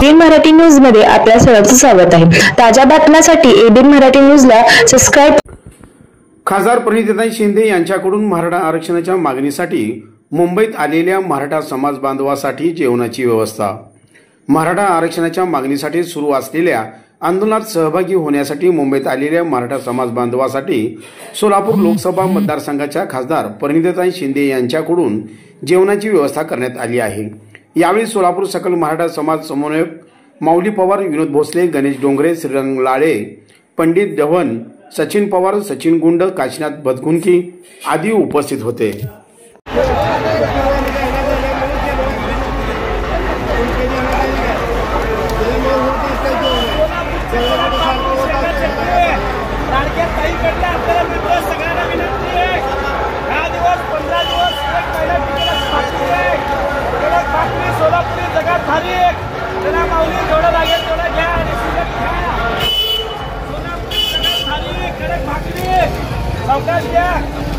ABN Marathi news मध्ये आपल्या सर्वांचं स्वागत आहे। ताज्या बातम्यांसाठी एबीएन मराठी न्यूजला सबस्क्राइब। खासदार प्रणितीताई शिंदे यांच्याकडून मराठा आरक्षणाच्या मागणीसाठी मुंबईत आलेल्या मराठा समाज बांधवांसाठी जेवणाची व्यवस्था। मराठा आरक्षणाच्या मागणीसाठी सुरू असलेल्या आंदोलनात सहभागी होण्यासाठी मुंबईत आलेल्या मराठा समाज बांधवांसाठी सोलापूर लोकसभा मतदारसंघाच्या खासदार प्रणितीताई शिंदे यांच्याकडून जेवणाची व्यवस्था करण्यात आली आहे। यावेळी सोलापूर सकल मराठा समाज समन्वयक माऊली पवार, विनोद भोसले, गणेश डोंगरे, श्रीरंग लाळे, पंडित धवन, सचिन पवार, सचिन गुंड, काशीनाथ बदकुंकी आदी उपस्थित होते। त्याला माऊली थोडं लागेल थोडं घ्या आणि शिल्लक घ्या। सोलापूर कडक भाकरी सावकाश घ्या।